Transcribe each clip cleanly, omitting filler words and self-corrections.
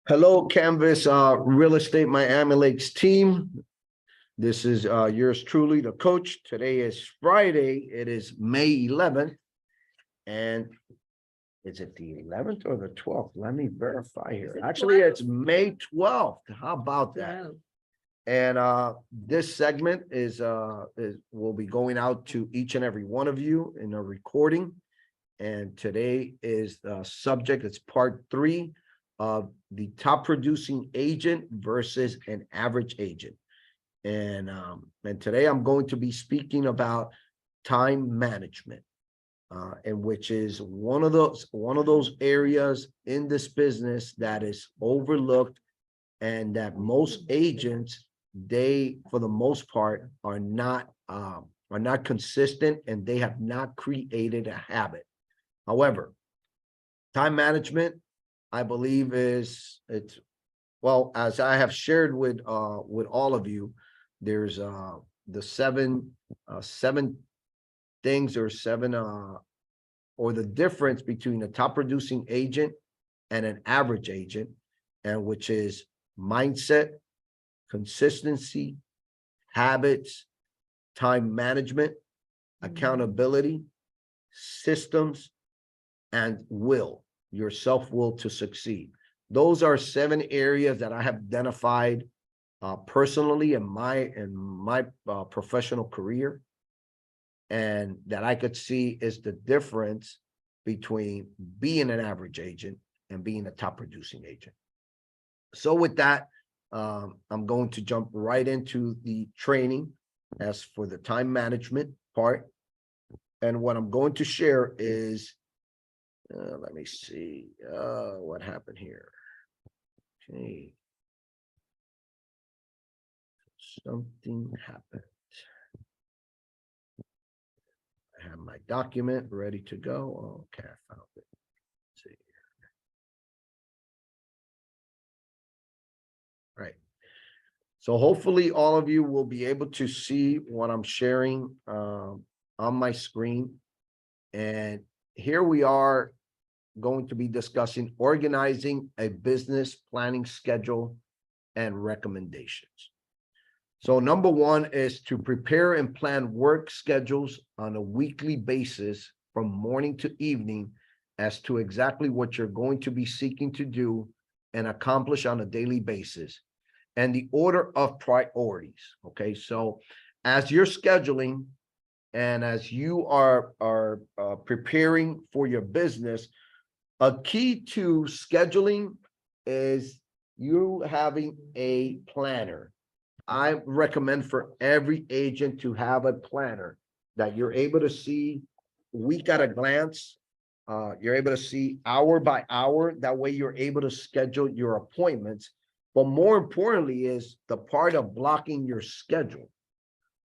Hello, Canvas Real Estate Miami Lakes team. This is yours truly, the coach. Today is Friday. It is May 11th. And is it the 11th or the 12th? Let me verify here. Actually, it's May 12th. How about that? Wow. And this segment is will be going out to each and every one of you in a recording. And today is the subject. It's part 3 of the top producing agent versus an average agent. And today I'm going to be speaking about time management, and which is one of those areas in this business that is overlooked, and that most agents, they for the most part are not consistent, and they have not created a habit. However, time management, I believe, well, as I have shared with all of you, there's the seven things, or seven or the difference between a top producing agent and an average agent, and which is mindset, consistency, habits, time management, accountability, systems, and your self-will to succeed. Those are 7 areas that I have identified personally in my professional career, and that I could see is the difference between being an average agent and being a top producing agent. So with that, I'm going to jump right into the training as for the time management part. And what I'm going to share is, let me see what happened here. Okay. Something happened. I have my document ready to go. Okay, I found it. Let's see. Right. So hopefully all of you will be able to see what I'm sharing on my screen. And here we are going to be discussing organizing a business planning schedule and recommendations. So number 1 is to prepare and plan work schedules on a weekly basis from morning to evening as to exactly what you're going to be seeking to do and accomplish on a daily basis, and the order of priorities. Okay, so as you're scheduling and as you are preparing for your business, a key to scheduling is you having a planner. I recommend for every agent to have a planner that you're able to see week at a glance. You're able to see hour by hour. That way you're able to schedule your appointments. But more importantly is the part of blocking your schedule.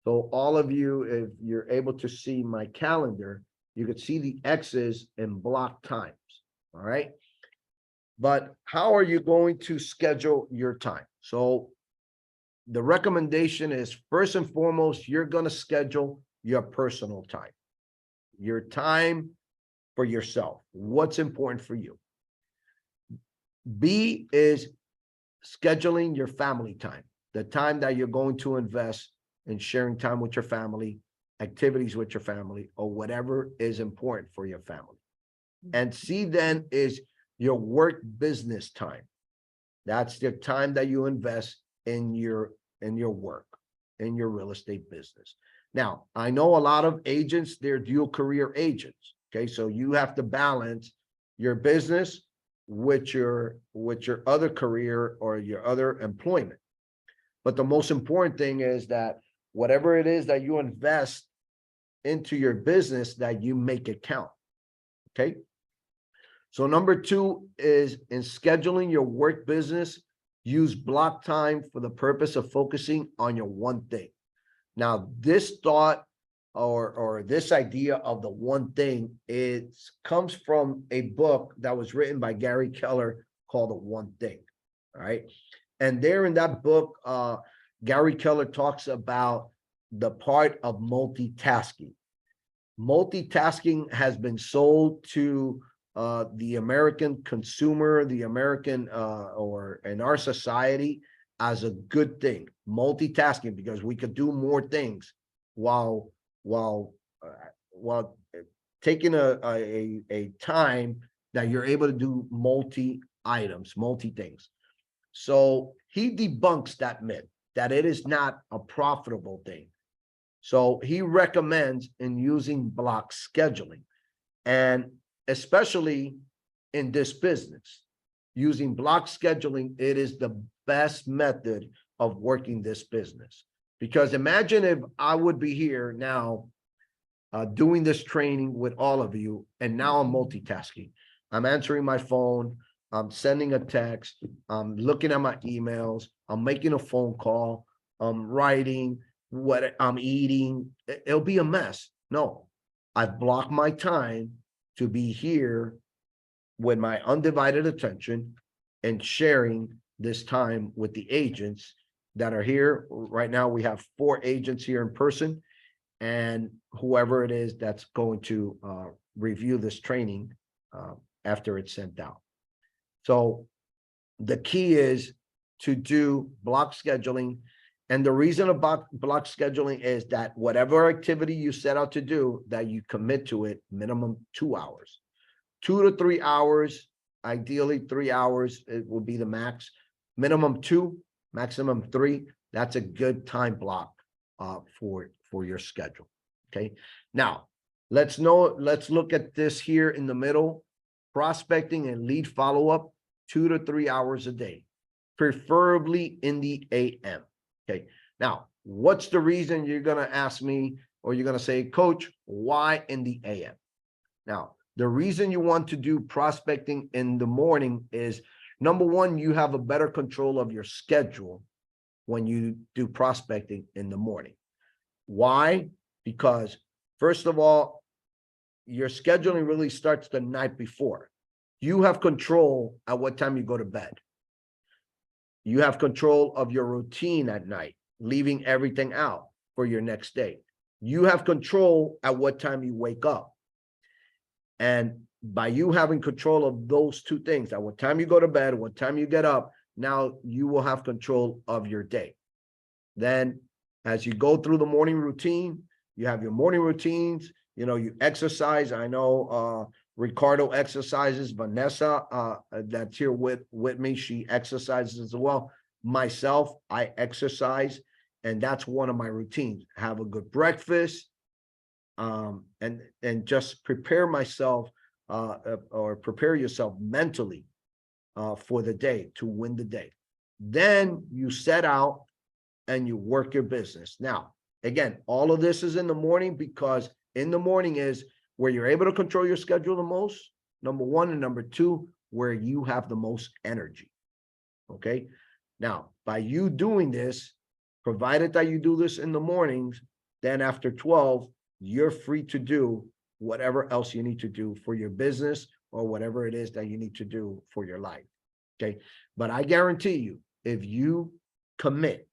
So all of you, if you're able to see my calendar, you could see the X's in block times. All right. But how are you going to schedule your time? So the recommendation is, first and foremost, you're going to schedule your personal time, your time for yourself. What's important for you? B is scheduling your family time, the time that you're going to invest in sharing time with your family, activities with your family, or whatever is important for your family. And C then is your work business time. That's the time that you invest in your work, in your real estate business. Now, I know a lot of agents, they're dual career agents. Okay, so you have to balance your business with your other career or your other employment. But the most important thing is that whatever it is that you invest into your business, that you make it count. Okay. So number 2 is, in scheduling your work business, use block time for the purpose of focusing on your one thing. Now, this thought or this idea of the one thing, it comes from a book that was written by Gary Keller called The One Thing. All right. And there in that book, Gary Keller talks about the part of multitasking. Multitasking has been sold to the American consumer, the American or in our society as a good thing, multitasking, because we could do more things while while taking a time that you're able to do multi items, multi things. So he debunks that myth that it is not a profitable thing. So he recommends in using block scheduling, and especially in this business, using block scheduling, it is the best method of working this business. Because imagine if I would be here now doing this training with all of you, and now I'm multitasking. I'm answering my phone, I'm sending a text, I'm looking at my emails, I'm making a phone call, I'm writing, what I'm eating. It'll be a mess. No, I've blocked my time to be here with my undivided attention and sharing this time with the agents that are here. Right now, we have 4 agents here in person, and whoever it is that's going to review this training after it's sent out. So the key is to do block scheduling. And the reason about block scheduling is that whatever activity you set out to do, that you commit to it minimum 2 hours, 2 to 3 hours, ideally 3 hours, it will be the max, minimum 2, maximum 3. That's a good time block for your schedule. Okay. Now let's look at this here in the middle, prospecting and lead follow-up, 2 to 3 hours a day, preferably in the AM. Okay. Now, what's the reason you're going to ask me, or you're going to say, Coach, why in the AM? Now, the reason you want to do prospecting in the morning is, number one, you have a better control of your schedule when you do prospecting in the morning. Why? Because first of all, your scheduling really starts the night before. You have control at what time you go to bed. You have control of your routine at night, leaving everything out for your next day. You have control at what time you wake up. And by you having control of those 2 things, at what time you go to bed, what time you get up, now you will have control of your day. Then as you go through the morning routine, you have your morning routines, you exercise. I know Ricardo exercises, Vanessa that's here with me, she exercises as well. Myself, I exercise, and that's one of my routines. Have a good breakfast, and just prepare myself or prepare yourself mentally for the day, to win the day. Then you set out and you work your business. Now, again, all of this is in the morning, because in the morning is where you're able to control your schedule the most, number one, and number two, where you have the most energy. Okay. Now, by you doing this, provided that you do this in the mornings, then after 12, you're free to do whatever else you need to do for your business, or whatever it is that you need to do for your life. Okay. But I guarantee you, if you commit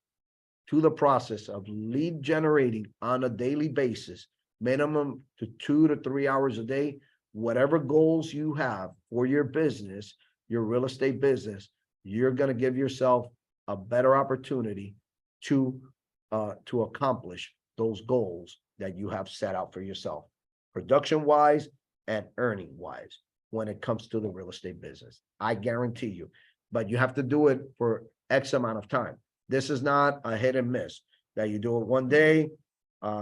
to the process of lead generating on a daily basis, minimum to 2 to 3 hours a day, whatever goals you have for your business, your real estate business, you're going to give yourself a better opportunity to accomplish those goals that you have set out for yourself, production wise and earning wise, when it comes to the real estate business. I guarantee you, but you have to do it for X amount of time. This is not a hit and miss that you do it one day,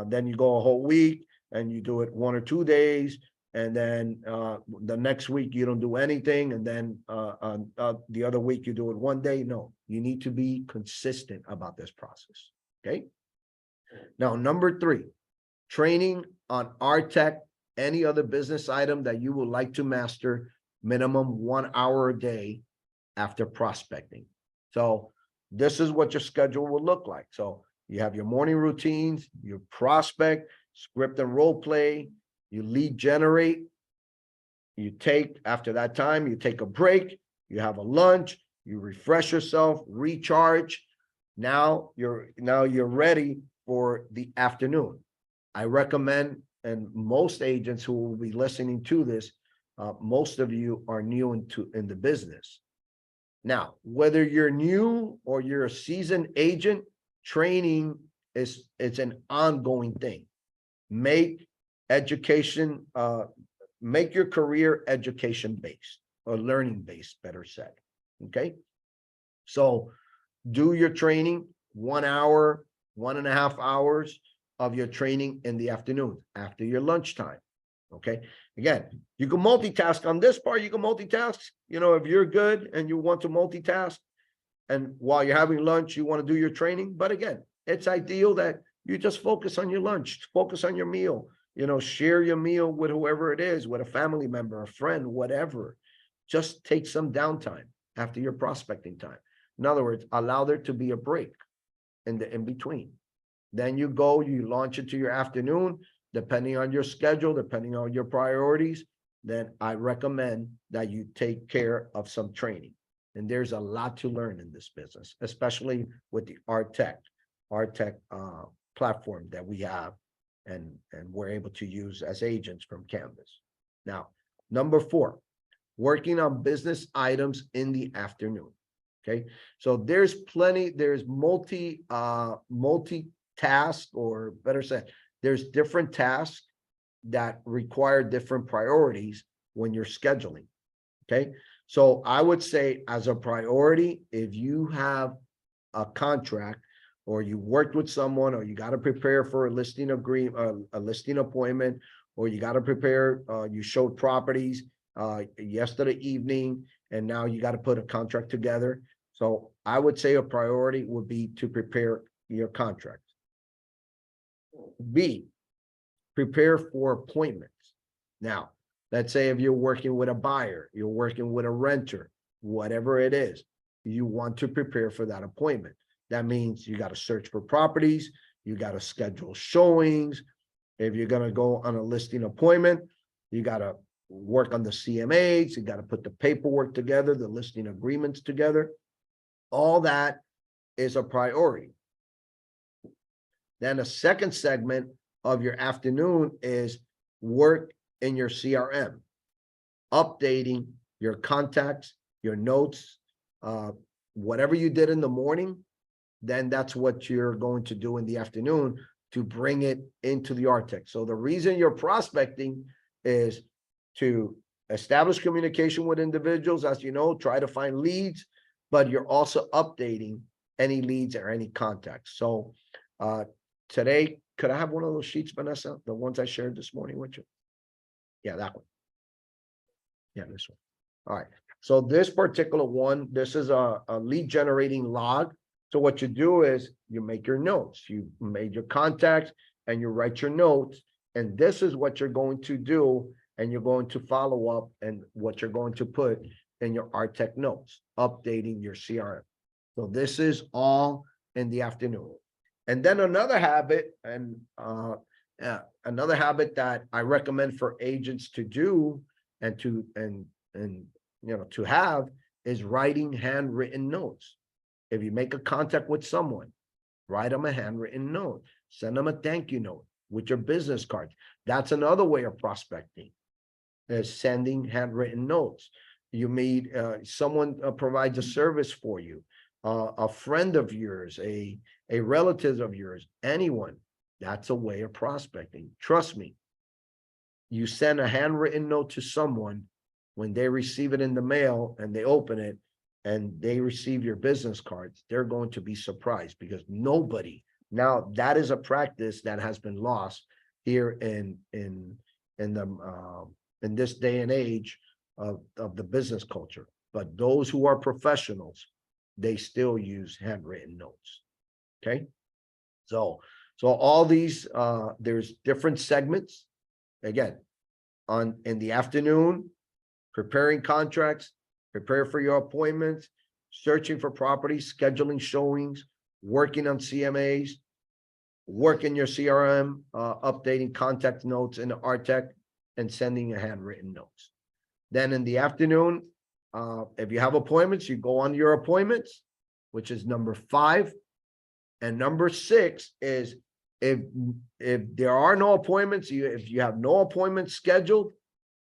then you go a whole week and you do it 1 or 2 days, and then the next week you don't do anything, and then the other week you do it 1 day. No, you need to be consistent about this process. Okay. Now, number 3, training on RTech, any other business item that you would like to master, minimum 1 hour a day after prospecting. So this is what your schedule will look like. So you have your morning routines, you prospect, script and role play, you lead generate, you take, after that time, you take a break, you have a lunch, you refresh yourself, recharge. Now you're ready for the afternoon. I recommend, and most agents who will be listening to this most of you are new in the business. Now, whether you're new or you're a seasoned agent, training it's an ongoing thing. Make education, make your career education based or learning based, better said. Okay. So do your training 1 hour, 1.5 hours of your training in the afternoon after your lunchtime. Okay. Again, you can multitask on this part. You can multitask, if you're good and you want to multitask and while you're having lunch, you want to do your training. But again, it's ideal that you just focus on your lunch, focus on your meal, share your meal with whoever it is, with a family member, a friend, whatever. Just take some downtime after your prospecting time. In other words, allow there to be a break in between. Then you launch it to your afternoon, depending on your schedule, depending on your priorities. Then I recommend that you take care of some training. And there's a lot to learn in this business, especially with the ARTech platform that we have and we're able to use as agents from Canvas. Now, number 4, working on business items in the afternoon. Okay, so there's multi-task, or better said, there's different tasks that require different priorities when you're scheduling. Okay, so I would say as a priority, if you have a contract or you worked with someone, or you got to prepare for a listing agreement, a listing appointment, or you got to prepare, you showed properties yesterday evening, and now you got to put a contract together. So I would say a priority would be to prepare your contract. B, prepare for appointments. Now, let's say if you're working with a buyer, you're working with a renter, whatever it is, you want to prepare for that appointment. That means you got to search for properties, you got to schedule showings. If you're going to go on a listing appointment, you got to work on the CMAs, you got to put the paperwork together, the listing agreements together. All that is a priority. Then a second segment of your afternoon is work in your CRM, updating your contacts, your notes, whatever you did in the morning, then that's what you're going to do in the afternoon to bring it into the ARTech. So the reason you're prospecting is to establish communication with individuals, as you know, try to find leads, but you're also updating any leads or any contacts. So today, could I have one of those sheets, Vanessa? The ones I shared this morning with you? Yeah, that one. Yeah, this one. All right. So this particular one, this is a lead generating log. So what you do is you make your notes, you made your contacts and you write your notes. And this is what you're going to do. And you're going to follow up and what you're going to put in your ARTech notes, updating your CRM. So this is all in the afternoon. And then another habit, and another habit that I recommend for agents to do and to have is writing handwritten notes. If you make a contact with someone, write them a handwritten note, send them a thank you note with your business cards. That's another way of prospecting, is sending handwritten notes. You meet someone provides a service for you, a friend of yours, a relative of yours, anyone. That's a way of prospecting. Trust me. You send a handwritten note to someone, when they receive it in the mail and they open it and they receive your business cards, they're going to be surprised, because nobody, now that is a practice that has been lost here in this day and age of the business culture. But those who are professionals, they still use handwritten notes. Okay. So all these, there's different segments. Again, in the afternoon, preparing contracts, prepare for your appointments, searching for properties, scheduling showings, working on CMAs, working your CRM, updating contact notes in the ARTech, and sending your handwritten notes. Then in the afternoon, if you have appointments, you go on your appointments, which is number 5. And number 6 is if there are no appointments, if you have no appointments scheduled,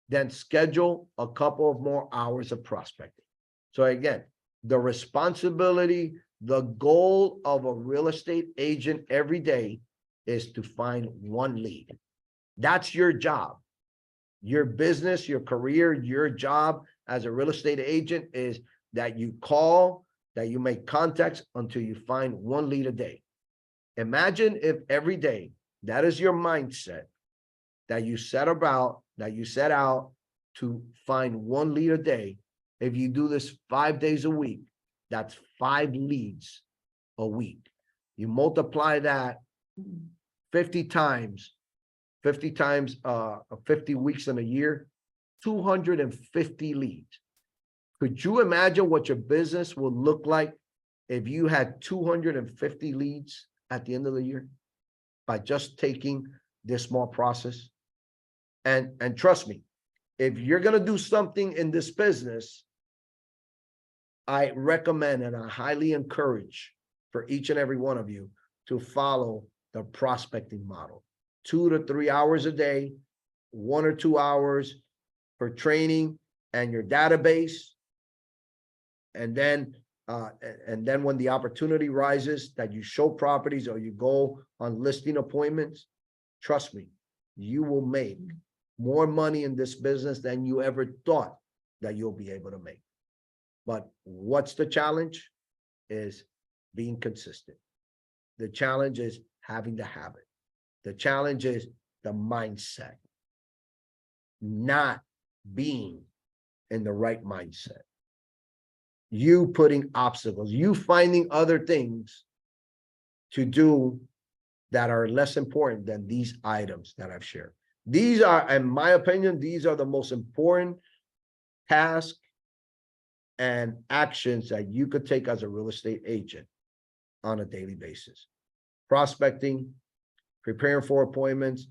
then schedule a couple of more hours of prospecting. So again, the responsibility, the goal of a real estate agent every day is to find one lead. That's your job. Your business, your career, your job as a real estate agent is that you call, that you make contacts until you find one lead a day. Imagine if every day that is your mindset, that you set out to find one lead a day. If you do this 5 days a week, that's 5 leads a week. You multiply that 50 times, 50 weeks in a year, 250 leads. Could you imagine what your business would look like if you had 250 leads at the end of the year by just taking this small process? And trust me, if you're going to do something in this business, I recommend and I highly encourage for each and every one of you to follow the prospecting model. 2 to 3 hours a day, 1 or 2 hours for training and your database. And then when the opportunity rises that you show properties or you go on listing appointments, trust me, you will make more money in this business than you ever thought that you'll be able to make. But what's the challenge? Is being consistent. The challenge is having the habit. The challenge is the mindset, not being in the right mindset. You putting obstacles, you finding other things to do that are less important than these items that I've shared. These are, in my opinion, these are the most important tasks and actions that you could take as a real estate agent on a daily basis. Prospecting, preparing for appointments,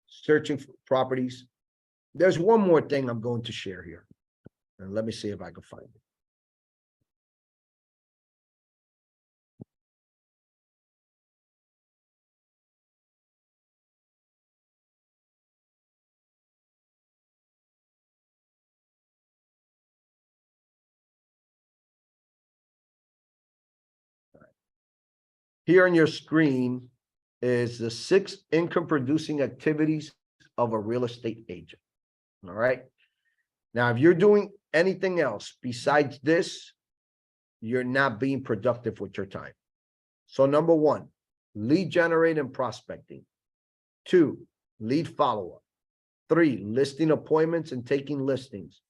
searching for properties. There's one more thing I'm going to share here. And let me see if I can find it. Here on your screen is the 6 income producing activities of a real estate agent. All right. Now, if you're doing anything else besides this, you're not being productive with your time. So number 1, lead generate and prospecting. 2, lead follow-up. 3, listing appointments and taking listings.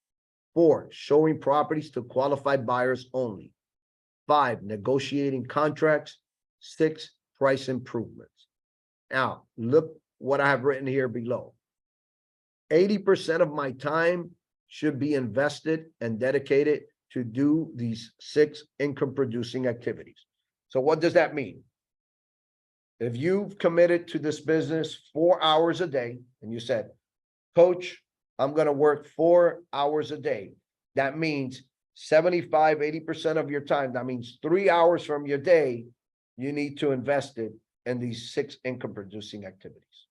4, showing properties to qualified buyers only. 5, negotiating contracts. 6, price improvements. Now, look what I have written here below. 80% of my time should be invested and dedicated to do these 6 income producing activities. So what does that mean? If you've committed to this business 4 hours a day and you said, Coach, I'm going to work 4 hours a day. That means 75, 80% of your time. That means 3 hours from your day, you need to invest it in these 6 income producing activities.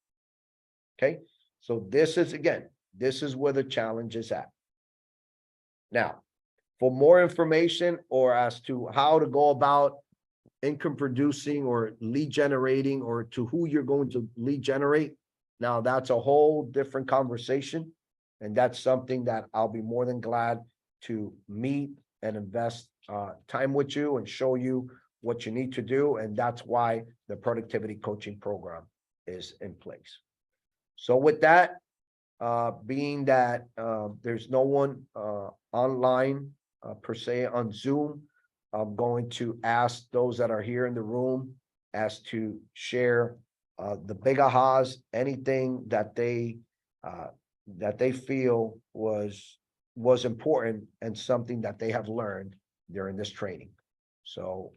Okay. So this is, again, this is where the challenge is at. Now, for more information or as to how to go about income producing or lead generating or to who you're going to lead generate, now that's a whole different conversation. And that's something that I'll be more than glad to meet and invest time with you and show you what you need to do. And that's why the productivity coaching program is in place. So with that, being that there's no one online per se on Zoom, I'm going to ask those that are here in the room as to share the big ahas, anything that they feel was important and something that they have learned during this training. So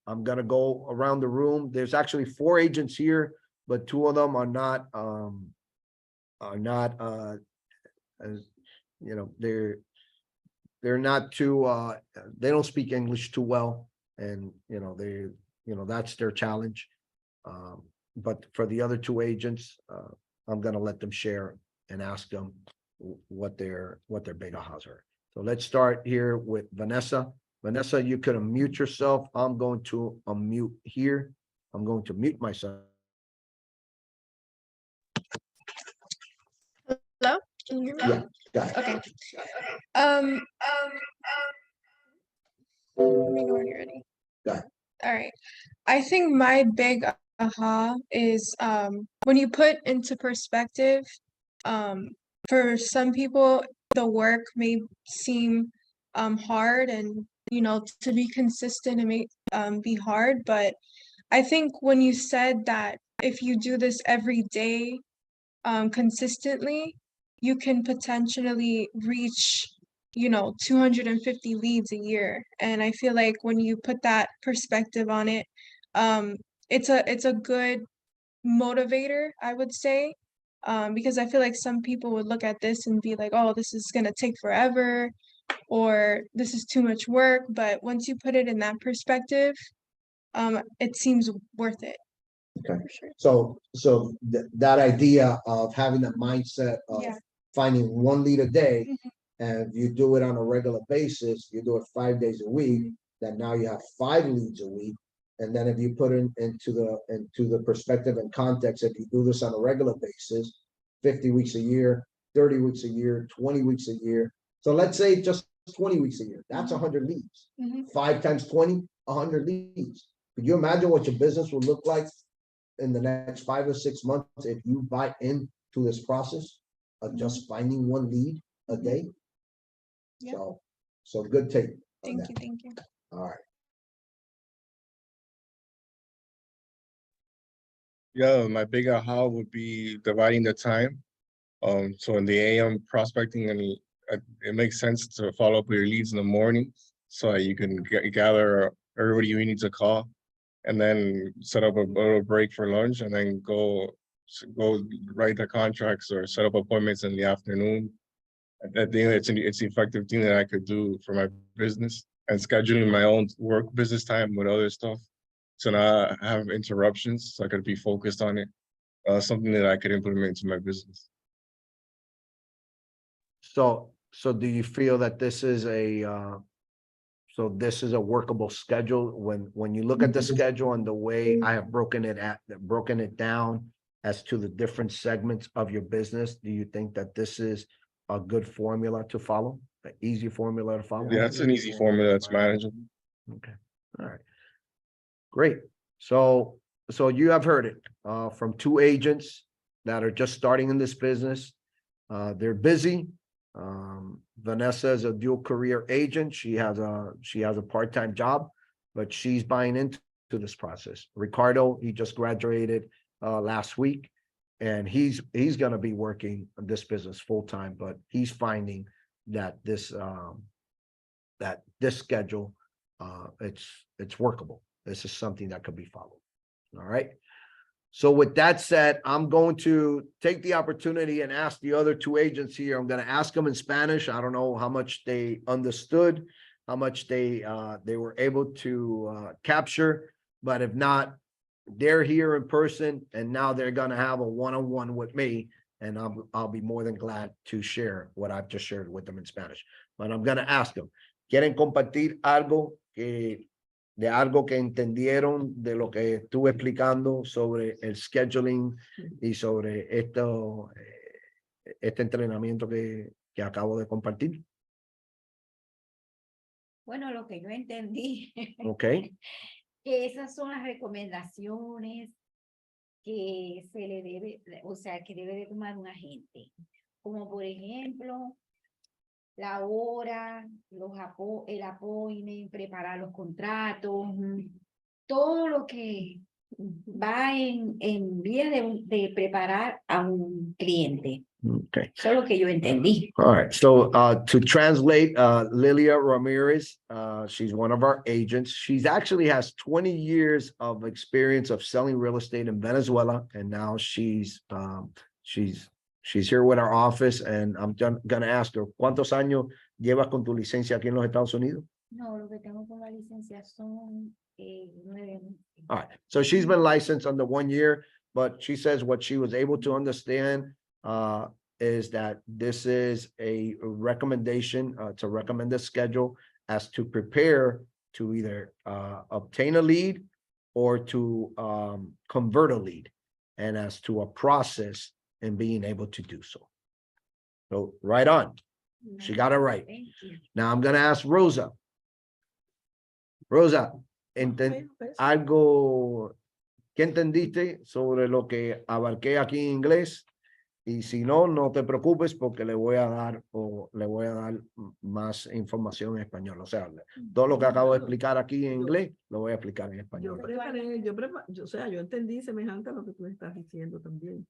I'm gonna go around the room. There's actually 4 agents here, but 2 of them are not as you know, they're not too they don't speak English too well, and you know that's their challenge. But for the other 2 agents, I'm gonna let them share and ask them what their big ahas are. So let's start here with Vanessa. Vanessa, you could unmute yourself. I'm going to unmute here. I'm going to mute myself. Hello? Can you hear me? Yeah, got it. Okay. Let me know when you're ready. Got it. All right. I think my big aha is when you put into perspective, for some people the work may seem hard, and to be consistent it may be hard, but I think when you said that if you do this every day consistently, you can potentially reach 250 leads a year. And I feel like when you put that perspective on it, um it's a good motivator, I would say, because I feel like some people would look at this and be like, oh, this is going to take forever, or this is too much work. But once you put it in that perspective, it seems worth it. Okay. For sure. So that idea of having that mindset of Yeah. finding one lead a day, Mhm. and you do it on a regular basis, you do it 5 days a week, then now you have 5 leads a week. And then if you put into the perspective and context, if you do this on a regular basis, 50 weeks a year, 30 weeks a year, 20 weeks a year. So let's say just 20 weeks a year, that's 100 leads. Mhm. 5 times 20, 100 leads. Could you imagine what your business would look like in the next 5 or 6 months if you buy into this process of just finding one lead a day? Yeah. So good take on that. Thank you. All right. Yeah, my big aha would be dividing the time. So in the AM prospecting, it makes sense to follow up with your leads in the morning so that you can gather everybody you need to call, and then set up a little break for lunch, and then go write the contracts or set up appointments in the afternoon. I think it's the effective thing that I could do for my business, and scheduling my own work business time with other stuff, so not have interruptions, so I could be focused on it. Something that I could implement into my business. So do you feel that this is a workable schedule when you look at the schedule and the way I have broken it down as to the different segments of your business? Do you think that this is a good formula to follow, an easy formula to follow? Yeah, it's an easy formula that's manageable. Okay, all right. Great. So you have heard it from 2 agents that are just starting in this business. They're busy. Vanessa is a dual career agent. She has a part-time job, but she's buying into this process. Ricardo, he just graduated last week, and he's gonna be working on this business full-time, but he's finding that this schedule it's workable. This is something that could be followed. All right. So with that said, I'm going to take the opportunity and ask the other 2 agents here. I'm going to ask them in Spanish. I don't know how much they understood, how much they were able to capture, but if not, they're here in person, and now they're going to have a one-on-one with me, and I'll be more than glad to share what I've just shared with them in Spanish. But I'm going to ask them, ¿quieren compartir de algo que entendieron de lo que estuve explicando sobre el scheduling y sobre este entrenamiento que acabo de compartir? Bueno, lo que yo entendí, Ok. que esas son las recomendaciones que se le debe, o sea, que debe de tomar un agente. Como por ejemplo, la hora, el appointment, preparar los contratos, todo lo que va en vía de preparar a un cliente. Okay. Eso es lo que yo entendí. All right. So to translate, Lilia Ramirez, she's one of our agents. She's actually has 20 years of experience of selling real estate in Venezuela, and now she's here with our office, and I'm gonna ask her, ¿cuántos años llevas con tu licencia aquí en los Estados Unidos? No, lo que tengo con la licencia son 9 meses. All right. So she's been licensed under 1 year, but she says what she was able to understand is that this is a recommendation, to recommend the schedule as to prepare to either obtain a lead or to convert a lead, and as to a process in being able to do so. So right on, she got it right. Thank you. Now I'm gonna ask Rosa. Rosa, algo que entendiste sobre lo que abarqué aquí en inglés, y si no, no te preocupes porque le voy a dar más información en español. O sea, todo lo que acabo de explicar aquí en inglés, lo voy a explicar en Yo español. o sea, yo entendí semejante a lo que tú estás diciendo también.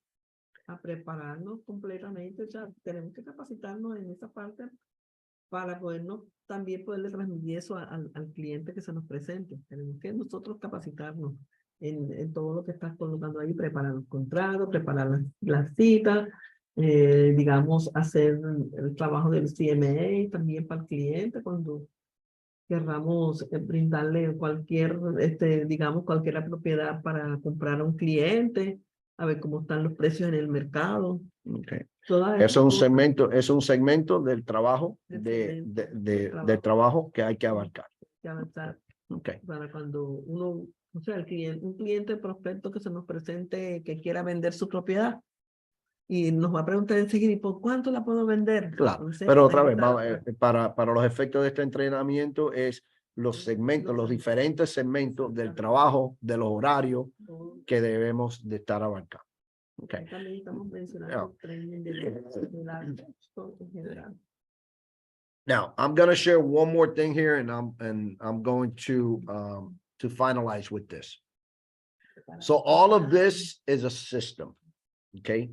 A prepararnos completamente, o sea, tenemos que capacitarnos en esa parte para también poderle transmitir eso al cliente que se nos presente. Tenemos que nosotros capacitarnos en todo lo que estás colocando ahí, preparar los contratos, preparar las citas, digamos, hacer el trabajo del CMA también para el cliente cuando querramos brindarle digamos, cualquier propiedad para comprar a un cliente, a ver cómo están los precios en el mercado. Okay. Todas Es esas un cosas. segmento del trabajo, Del del trabajo que hay que abarcar. Que avanzar Okay. para cuando uno, o sea, un cliente prospecto que se nos presente que quiera vender su propiedad y nos va a preguntar enseguida, ¿y por cuánto la puedo vender? Claro, Entonces, pero otra ahí vez, está. para los efectos de este entrenamiento es los segmentos, los diferentes segmentos del trabajo, de los horarios que debemos de estar abarcando. Okay. Ahí también estamos mencionando el training de la en general. Now, I'm going to share one more thing here, and I'm going to finalize with this. So all of this is a system, okay?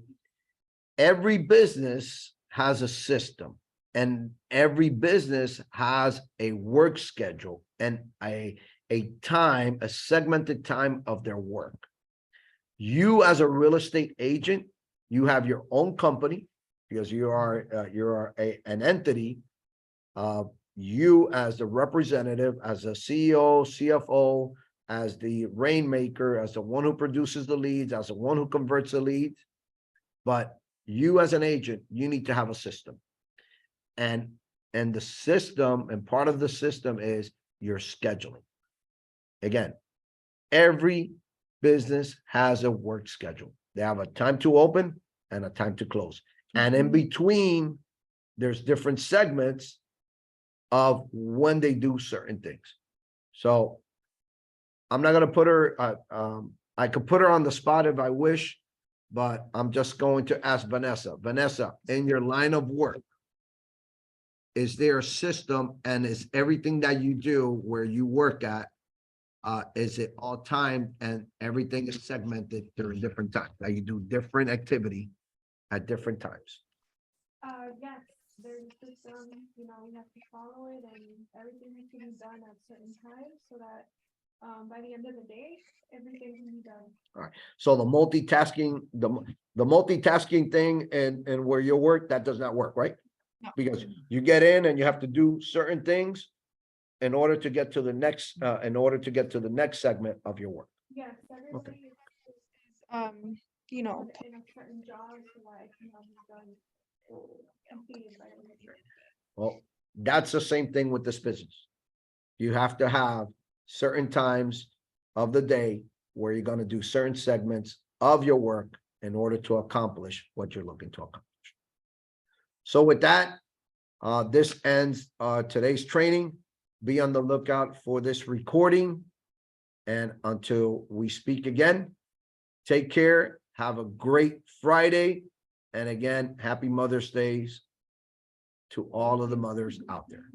Every business has a system, and every business has a work schedule and a segmented time of their work. You as a real estate agent, you have your own company because you are an entity. You as the representative, as a CEO, CFO, as the rainmaker, as the one who produces the leads, as the one who converts the leads. But you as an agent, you need to have a system. And the system, and part of the system is your scheduling. Again, every business has a work schedule. They have a time to open and a time to close. And in between, there's different segments of when they do certain things. So I'm not going to put her, I could put her on the spot if I wish, but I'm just going to ask Vanessa. Vanessa, in your line of work, is there a system, and is everything that you do where you work at, is it all time and everything is segmented during different times? That you do different activity at different times? Yes, there's a system, we have to follow it, and everything has to be done at certain times so that by the end of the day, everything can be done. So the multitasking, the multitasking thing and where you work, that does not work, right? No. Because you get in and you have to do certain things in order to get to the next, segment of your work. Yes, everybody Okay. is, in a certain job so that it can be done, completed by everybody. Well, that's the same thing with this business. You have to have certain times of the day where you're going to do certain segments of your work in order to accomplish what you're looking to accomplish. So with that, this ends today's training. Be on the lookout for this recording. And until we speak again, take care. Have a great Friday. And again, happy Mother's Day to all of the mothers out there.